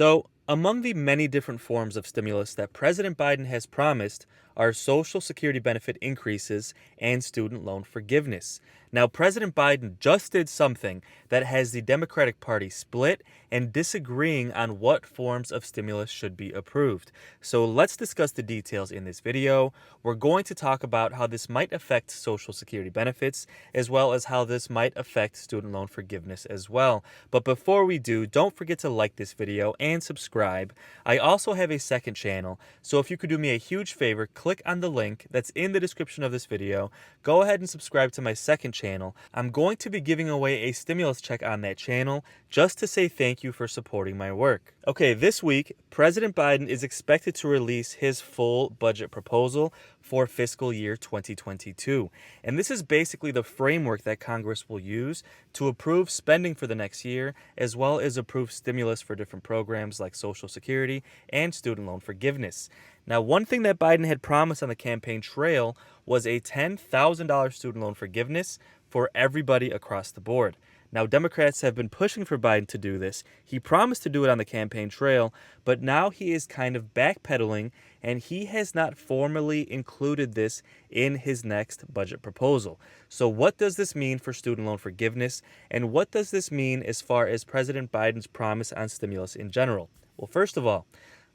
So, among the many different forms of stimulus that President Biden has promised are Social Security benefit increases and student loan forgiveness. Now, President Biden just did something that has the Democratic Party split and disagreeing on what forms of stimulus should be approved. So, let's discuss the details in this video. We're going to talk about how this might affect Social Security benefits, as well as how this might affect student loan forgiveness as well. But before we do, don't forget to like this video and subscribe. I also have a second channel, so if you could do me a huge favor, click on the link that's in the description of this video. Go ahead and subscribe to my second channel. I'm going to be giving away a stimulus check on that channel just to say thank you for supporting my work. Okay, this week, President Biden is expected to release his full budget proposal for fiscal year 2022. And this is basically the framework that Congress will use to approve spending for the next year, as well as approve stimulus for different programs like Social Security and student loan forgiveness. Now, one thing that Biden had promised on the campaign trail was a $10,000 student loan forgiveness for everybody across the board. Now, Democrats have been pushing for Biden to do this. He promised to do it on the campaign trail, but now he is kind of backpedaling, and he has not formally included this in his next budget proposal. So what does this mean for student loan forgiveness, and what does this mean as far as President Biden's promise on stimulus in general? Well, first of all,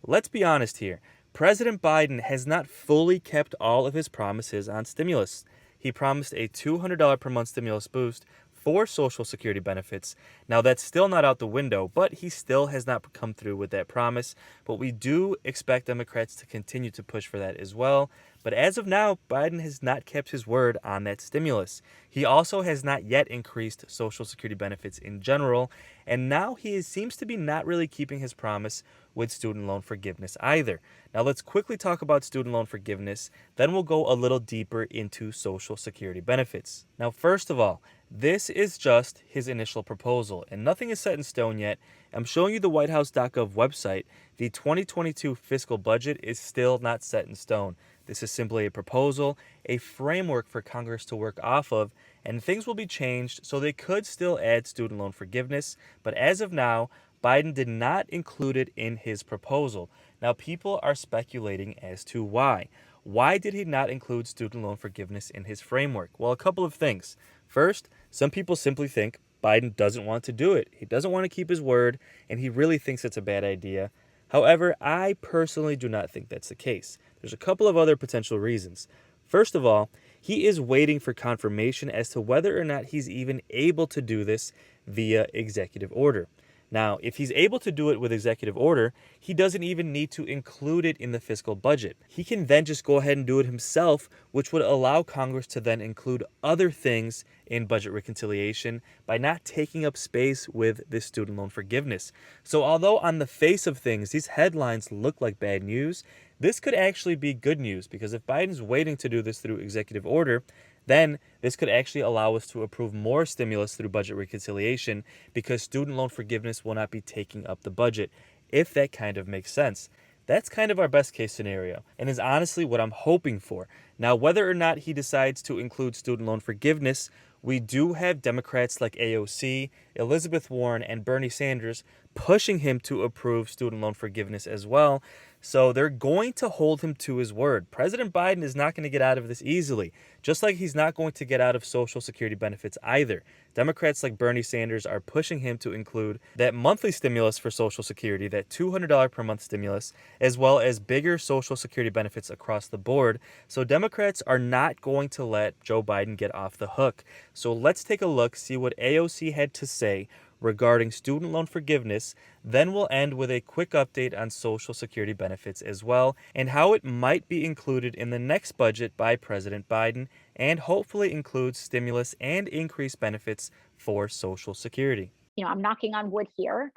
let's be honest here. President Biden has not fully kept all of his promises on stimulus. He promised a $200 per month stimulus boost for Social Security benefits. Now, that's still not out the window, but he still has not come through with that promise. But we do expect Democrats to continue to push for that as well. But as of now, Biden has not kept his word on that stimulus. He also has not yet increased Social Security benefits in general, and now he seems to be not really keeping his promise with student loan forgiveness either. Now, let's quickly talk about student loan forgiveness, then we'll go a little deeper into Social Security benefits. Now, first of all, this is just his initial proposal, and nothing is set in stone yet. I'm showing you the whitehouse.gov website. The 2022 fiscal budget is still not set in stone. This is simply a proposal, a framework for Congress to work off of, and things will be changed, so they could still add student loan forgiveness. But as of now, Biden did not include it in his proposal. Now, people are speculating as to why. Why did he not include student loan forgiveness in his framework? Well, a couple of things. First, some people simply think Biden doesn't want to do it. He doesn't want to keep his word, and he really thinks it's a bad idea. However, I personally do not think that's the case. There's a couple of other potential reasons. First of all, he is waiting for confirmation as to whether or not he's even able to do this via executive order. Now, if he's able to do it with executive order, he doesn't even need to include it in the fiscal budget. He can then just go ahead and do it himself, which would allow Congress to then include other things in budget reconciliation by not taking up space with this student loan forgiveness. So although on the face of things, these headlines look like bad news, this could actually be good news, because if Biden's waiting to do this through executive order, then this could actually allow us to approve more stimulus through budget reconciliation, because student loan forgiveness will not be taking up the budget, if that kind of makes sense. That's kind of our best case scenario, and is honestly what I'm hoping for. Now, whether or not he decides to include student loan forgiveness, we do have Democrats like AOC, Elizabeth Warren, and Bernie Sanders pushing him to approve student loan forgiveness as well. So they're going to hold him to his word. President Biden is not going to get out of this easily, just like he's not going to get out of Social Security benefits either. Democrats like Bernie Sanders are pushing him to include that monthly stimulus for Social Security, that $200 per month stimulus, as well as bigger Social Security benefits across the board. So Democrats are not going to let Joe Biden get off the hook. So let's take a look, see what AOC had to say regarding student loan forgiveness. Then we'll end with a quick update on Social Security benefits as well, and how it might be included in the next budget by President Biden, and hopefully includes stimulus and increased benefits for Social Security. I'm knocking on wood here,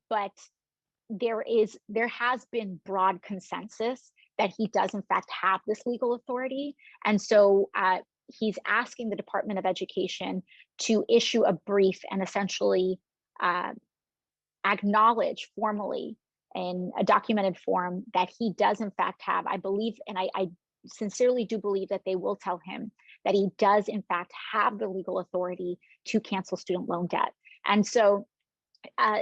but there has been broad consensus that he does in fact have this legal authority, and so he's asking the Department of Education to issue a brief and essentially uh, acknowledge formally in a documented form that he does in fact have. I believe, and I sincerely do believe that they will tell him that he does in fact have the legal authority to cancel student loan debt. And so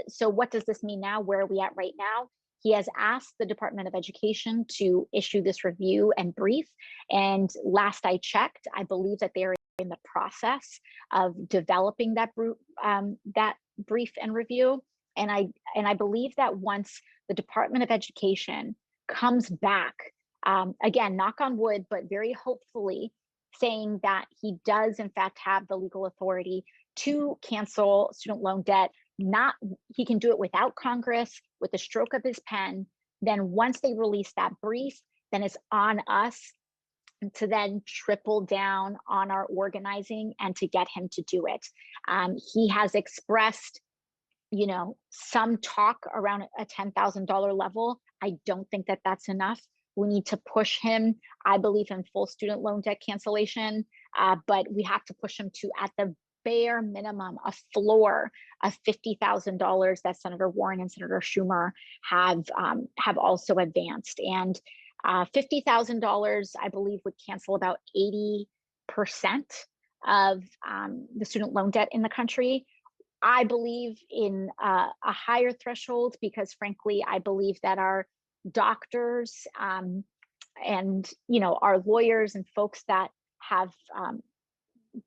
So what does this mean now? Where are we at right now? He has asked the Department of Education to issue this review and brief. And last I checked, I believe that they're in the process of developing that brief and review. And I believe that once the Department of Education comes back, again, knock on wood, but very hopefully, saying that he does in fact have the legal authority to cancel student loan debt, not he can do it without Congress, with the stroke of his pen. Then once they release that brief, then it's on us to then triple down on our organizing and to get him to do it. He has expressed, some talk around a $10,000 level. I don't think that that's enough. We need to push him. I believe in full student loan debt cancellation, but we have to push him to, at the bare minimum, a floor of $50,000 that Senator Warren and Senator Schumer have also advanced. And $50,000, I believe, would cancel about 80% of the student loan debt in the country. I believe in a higher threshold because, frankly, I believe that our doctors and our lawyers and folks that have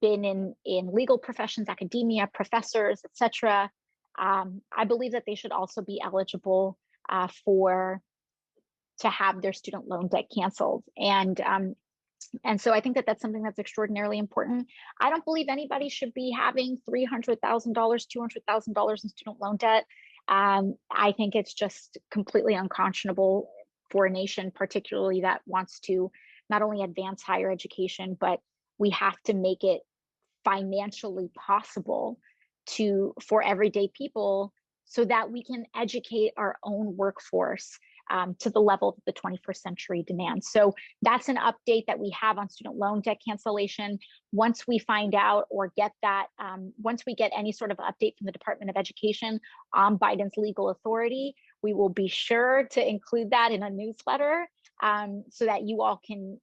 been in legal professions, academia, professors, etc. I believe that they should also be eligible for to have their student loan debt canceled. And so I think that that's something that's extraordinarily important. I don't believe anybody should be having $300,000, $200,000 in student loan debt. I think it's just completely unconscionable for a nation, particularly that wants to not only advance higher education, but we have to make it financially possible for everyday people so that we can educate our own workforce to the level that the 21st century demands. So that's an update that we have on student loan debt cancellation. Once we find out or get that, once we get any sort of update from the Department of Education on Biden's legal authority, we will be sure to include that in a newsletter so that you all can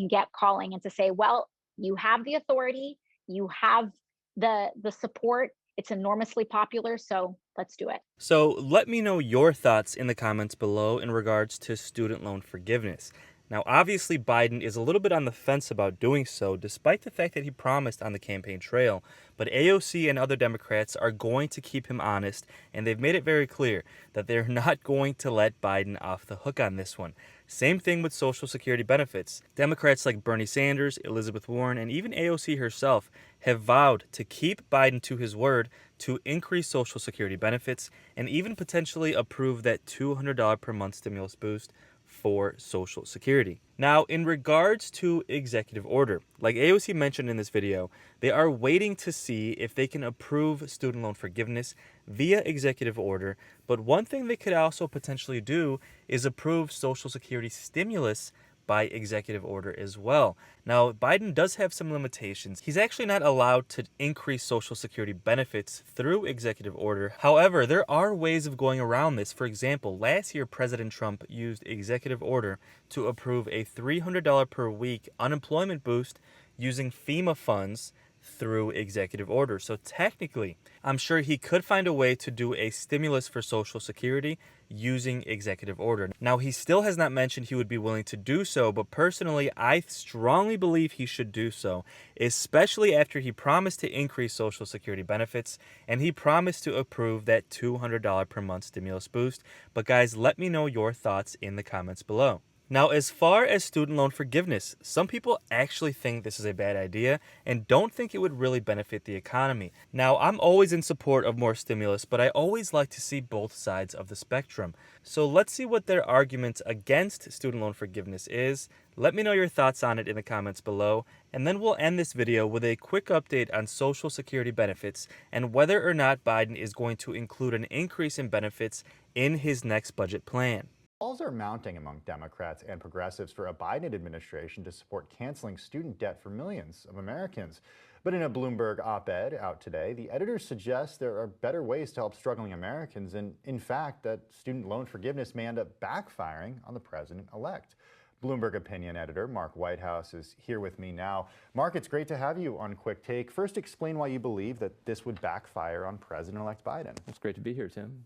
get calling and to say, well, you have the authority, you have the support. It's enormously popular, so let's do it. So let me know your thoughts in the comments below in regards to student loan forgiveness. Now, obviously, Biden is a little bit on the fence about doing so, despite the fact that he promised on the campaign trail. But AOC and other Democrats are going to keep him honest, and they've made it very clear that they're not going to let Biden off the hook on this one. Same thing with Social Security benefits. Democrats like Bernie Sanders, Elizabeth Warren, and even AOC herself have vowed to keep Biden to his word to increase Social Security benefits and even potentially approve that $200 per month stimulus boost for Social Security. Now, in regards to executive order, like AOC mentioned in this video, they are waiting to see if they can approve student loan forgiveness via executive order, but one thing they could also potentially do is approve Social Security stimulus by executive order as well. Now, Biden does have some limitations. He's actually not allowed to increase Social Security benefits through executive order. However, there are ways of going around this. For example, last year, President Trump used executive order to approve a $300 per week unemployment boost using FEMA funds through executive order. So technically, I'm sure he could find a way to do a stimulus for Social Security using executive order. Now, he still has not mentioned he would be willing to do so, but personally, I strongly believe he should do so, especially after he promised to increase Social Security benefits and he promised to approve that $200 per month stimulus boost. But guys, let me know your thoughts in the comments below. Now, as far as student loan forgiveness, some people actually think this is a bad idea and don't think it would really benefit the economy. Now, I'm always in support of more stimulus, but I always like to see both sides of the spectrum. So let's see what their argument against student loan forgiveness is. Let me know your thoughts on it in the comments below, and then we'll end this video with a quick update on Social Security benefits and whether or not Biden is going to include an increase in benefits in his next budget plan. Calls are mounting among Democrats and progressives for a Biden administration to support canceling student debt for millions of Americans. But in a Bloomberg op-ed out today, the editors suggest there are better ways to help struggling Americans, and in fact, that student loan forgiveness may end up backfiring on the president-elect. Bloomberg opinion editor Mark Whitehouse is here with me now. Mark, it's great to have you on Quick Take. First, explain why you believe that this would backfire on President-elect Biden. It's great to be here, Tim.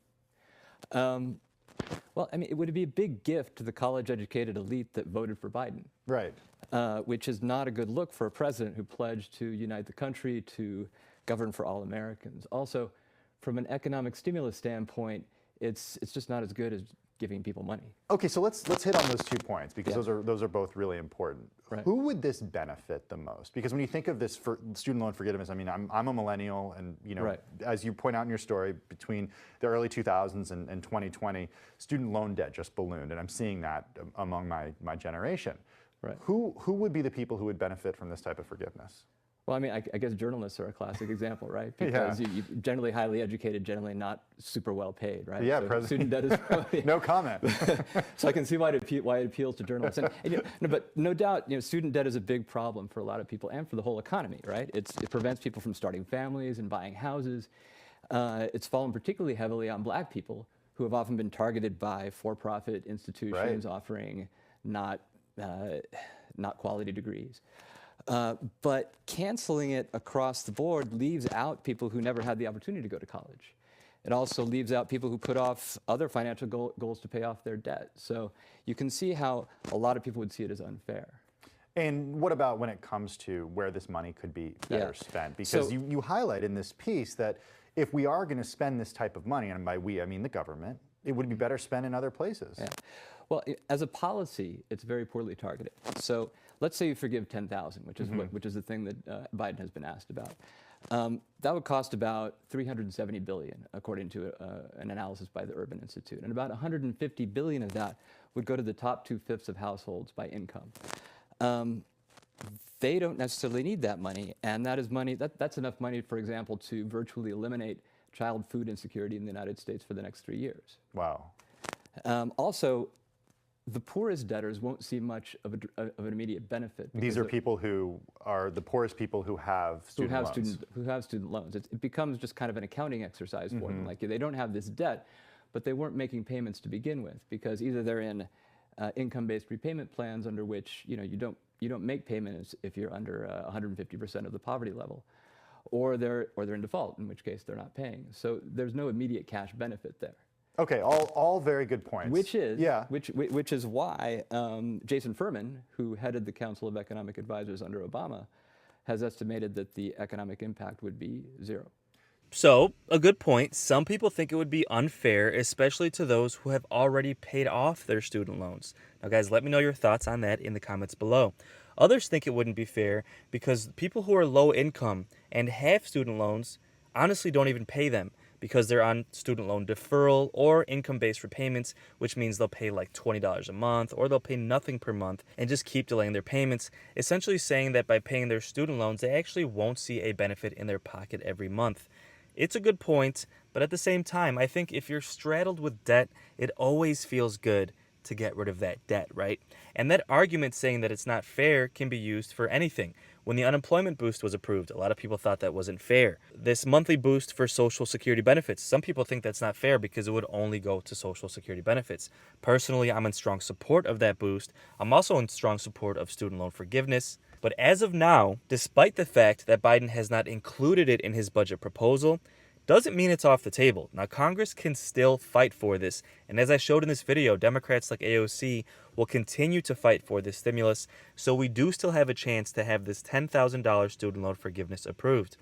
Well, I mean, it would be a big gift to the college-educated elite that voted for Biden. Right. Which is not a good look for a president who pledged to unite the country, to govern for all Americans. Also, from an economic stimulus standpoint, it's just not as good as giving people money. Okay, so let's hit on those 2 points because those are both really important. Right. Who would this benefit the most? Because when you think of this for student loan forgiveness, I mean, I'm a millennial, and as you point out in your story, between the early 2000s and 2020, student loan debt just ballooned, and I'm seeing that among my generation. Right. Who would be the people who would benefit from this type of forgiveness? Well, I mean, I guess journalists are a classic example, right? Because you're generally highly educated, generally not super well paid, right? Yeah, so student debt is probably no comment. So I can see why it appeals to journalists. But no doubt, student debt is a big problem for a lot of people and for the whole economy, right? It prevents people from starting families and buying houses. It's fallen particularly heavily on black people who have often been targeted by for-profit institutions offering not quality degrees. But canceling it across the board leaves out people who never had the opportunity to go to college. It also leaves out people who put off other financial goals to pay off their debt. So you can see how a lot of people would see it as unfair. And what about when it comes to where this money could be better spent? Because you highlight in this piece that if we are going to spend this type of money, and by we I mean the government, it would be better spent in other places. Yeah. Well, as a policy, it's very poorly targeted. So let's say you forgive $10,000, which is the thing that Biden has been asked about. That would cost about $370 billion, according to an analysis by the Urban Institute, and about $150 billion of that would go to the top 2/5 of households by income. They don't necessarily need that money, and that is money. That's enough money, for example, to virtually eliminate child food insecurity in the United States for the next 3 years. Wow. Also, the poorest debtors won't see much of an immediate benefit. These are people who are the poorest people who have student loans. Who have student loans. It becomes just kind of an accounting exercise for them. Like they don't have this debt, but they weren't making payments to begin with because either they're in income-based repayment plans under which you don't make payments if you're under 150% of the poverty level, or they're in default, in which case they're not paying. So there's no immediate cash benefit there. Okay, all very good points. Which is why Jason Furman, who headed the Council of Economic Advisors under Obama, has estimated that the economic impact would be 0. So, a good point. Some people think it would be unfair, especially to those who have already paid off their student loans. Now, guys, let me know your thoughts on that in the comments below. Others think it wouldn't be fair because people who are low income and have student loans honestly don't even pay them, because they're on student loan deferral or income-based repayments, which means they'll pay like $20 a month or they'll pay nothing per month and just keep delaying their payments, essentially saying that by paying their student loans, they actually won't see a benefit in their pocket every month. It's a good point, but at the same time, I think if you're straddled with debt, it always feels good to get rid of that debt, right? And that argument saying that it's not fair can be used for anything. When the unemployment boost was approved, a lot of people thought that wasn't fair. This monthly boost for Social Security benefits, some people think that's not fair because it would only go to Social Security benefits. Personally, I'm in strong support of that boost. I'm also in strong support of student loan forgiveness. But as of now, despite the fact that Biden has not included it in his budget proposal, doesn't mean it's off the table. Now, Congress can still fight for this, and as I showed in this video, Democrats like AOC will continue to fight for this stimulus, so we do still have a chance to have this $10,000 student loan forgiveness approved.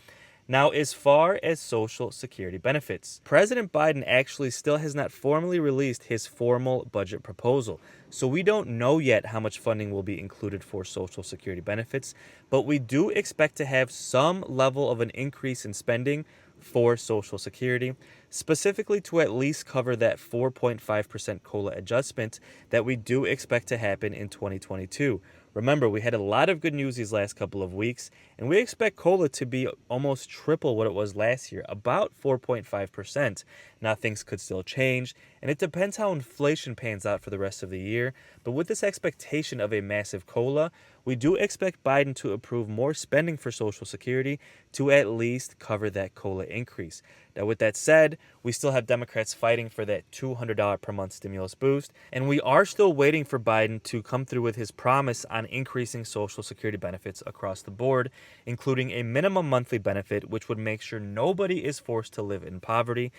Now, as far as Social Security benefits, President Biden actually still has not formally released his formal budget proposal, so we don't know yet how much funding will be included for Social Security benefits, but we do expect to have some level of an increase in spending for Social Security, specifically to at least cover that 4.5% COLA adjustment that we do expect to happen in 2022. Remember, we had a lot of good news these last couple of weeks, And we expect COLA to be almost triple what it was last year, about 4.5%. Now, things could still change, and it depends how inflation pans out for the rest of the year. But with this expectation of a massive COLA, we do expect Biden to approve more spending for Social Security to at least cover that COLA increase. Now, with that said, we still have Democrats fighting for that $200 per month stimulus boost, and we are still waiting for Biden to come through with his promise on increasing Social Security benefits across the board, including a minimum monthly benefit, which would make sure nobody is forced to live in poverty,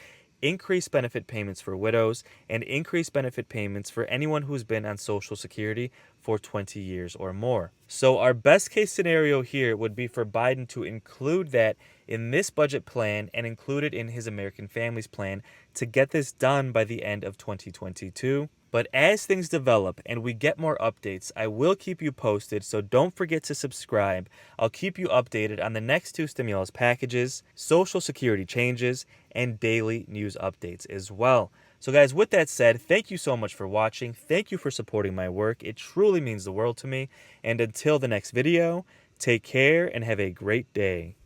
increased benefit payments for widows, and increased benefit payments for anyone who's been on Social Security for 20 years or more. So our best case scenario here would be for Biden to include that in this budget plan and include it in his American Families Plan to get this done by the end of 2022. But as things develop and we get more updates, I will keep you posted, so don't forget to subscribe. I'll keep you updated on the next 2 stimulus packages, Social Security changes, and daily news updates as well. So guys, with that said, thank you so much for watching. Thank you for supporting my work. It truly means the world to me. And until the next video, take care and have a great day.